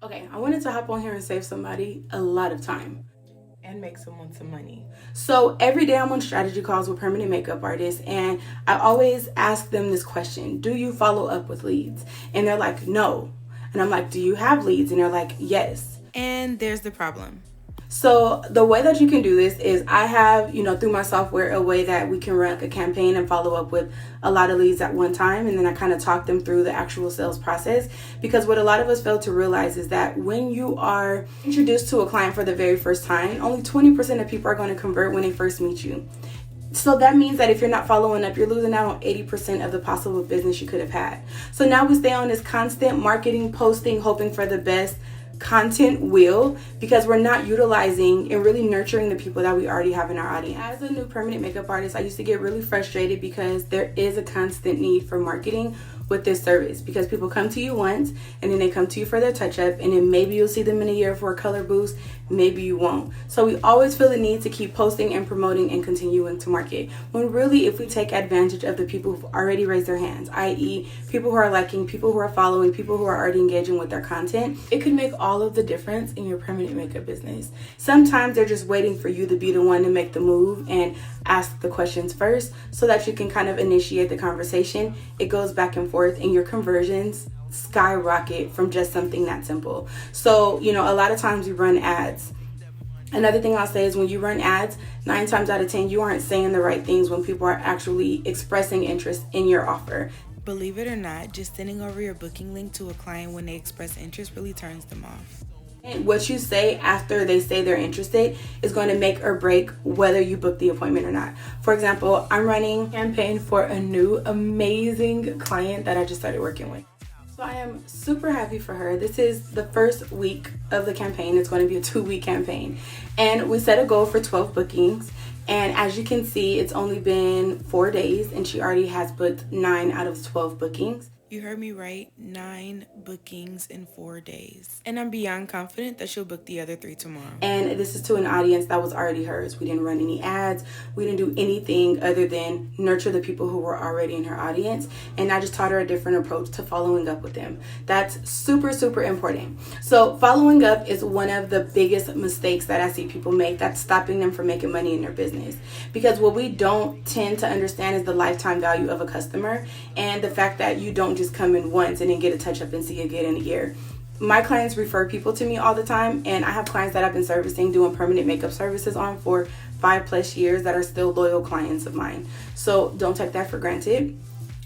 Okay, I wanted to hop on here and save somebody a lot of time. And make someone some money. So every day I'm on strategy calls with permanent makeup artists, and I always ask them this question: do you follow up with leads? And they're like, no. And I'm like, do you have leads? And they're like, yes. And there's the problem. So the way that you can do this is I have, through my software, a way that we can run a campaign and follow up with a lot of leads at one time. And then I kind of talk them through the actual sales process, because what a lot of us fail to realize is that when you are introduced to a client for the very first time, only 20% of people are going to convert when they first meet you. So that means that if you're not following up, you're losing out on 80% of the possible business you could have had. So now we stay on this constant marketing, posting, hoping for the best content wheel, because we're not utilizing and really nurturing the people that we already have in our audience. As a new permanent makeup artist, I used to get really frustrated because there is a constant need for marketing with this service, because people come to you once and then they come to you for their touch-up, and then maybe you'll see them in a year for a color boost, maybe you won't. So we always feel the need to keep posting and promoting and continuing to market, when really if we take advantage of the people who've already raised their hands, i.e. people who are liking, people who are following, people who are already engaging with their content, it could make all of the difference in your permanent makeup business. Sometimes they're just waiting for you to be the one to make the move and ask the questions first, so that you can kind of initiate the conversation. It goes back and forth, and your conversions skyrocket from just something that simple. So, a lot of times you run ads. Another thing I'll say is when you run ads, 9 times out of 10, you aren't saying the right things when people are actually expressing interest in your offer. Believe it or not, just sending over your booking link to a client when they express interest really turns them off. And what you say after they say they're interested is going to make or break whether you book the appointment or not. For example, I'm running a campaign for a new amazing client that I just started working with. So I am super happy for her. This is the first week of the campaign. It's going to be a 2-week campaign. And we set a goal for 12 bookings. And as you can see, it's only been 4 days and she already has booked 9 out of 12 bookings. You heard me right, 9 bookings in 4 days. And I'm beyond confident that she'll book the other 3 tomorrow. And this is to an audience that was already hers. We didn't run any ads. We didn't do anything other than nurture the people who were already in her audience. And I just taught her a different approach to following up with them. That's super, super important. So following up is one of the biggest mistakes that I see people make that's stopping them from making money in their business. Because what we don't tend to understand is the lifetime value of a customer, and the fact that you don't just come in once and then get a touch up and see you again in a year. My clients refer people to me all the time, and I have clients that I've been servicing, doing permanent makeup services on for 5+ years that are still loyal clients of mine. So don't take that for granted.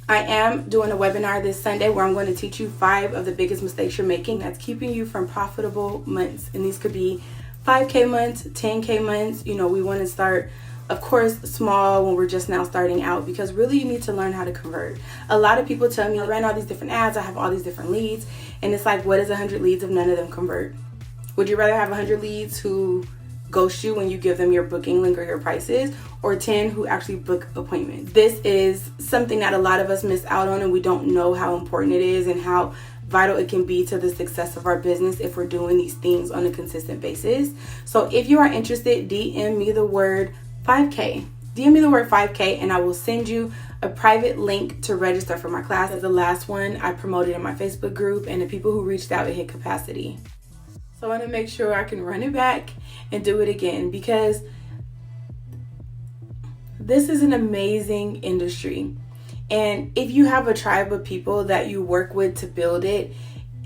I am doing a webinar this Sunday where I'm going to teach you 5 of the biggest mistakes you're making that's keeping you from profitable months. And these could be 5K months, 10K months. We want to start, of course, small when we're just now starting out, because really you need to learn how to convert. A lot of people tell me, I ran all these different ads, I have all these different leads, and it's like, what is 100 leads if none of them convert? Would you rather have 100 leads who ghost you when you give them your booking link or your prices, or 10 who actually book appointments? This is something that a lot of us miss out on, and we don't know how important it is and how vital it can be to the success of our business if we're doing these things on a consistent basis. So if you are interested, DM me the word 5K. DM me the word 5K and I will send you a private link to register for my class. As the last one I promoted in my Facebook group, and the people who reached out, it hit capacity. So I want to make sure I can run it back and do it again, because this is an amazing industry. And if you have a tribe of people that you work with to build it,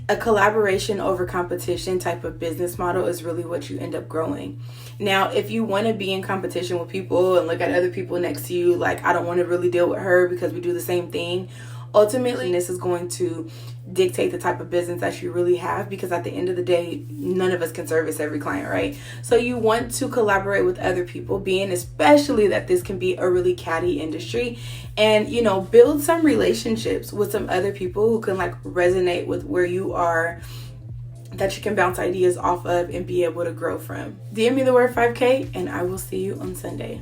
a collaboration over competition type of business model is really what you end up growing. Now, if you want to be in competition with people and look at other people next to you, like, I don't want to really deal with her because we do the same thing, ultimately this is going to dictate the type of business that you really have, because at the end of the day, none of us can service every client, right? So you want to collaborate with other people, being especially that this can be a really catty industry, and build some relationships with some other people who can resonate with where you are, that you can bounce ideas off of and be able to grow from. DM me the word 5K and I will see you on Sunday.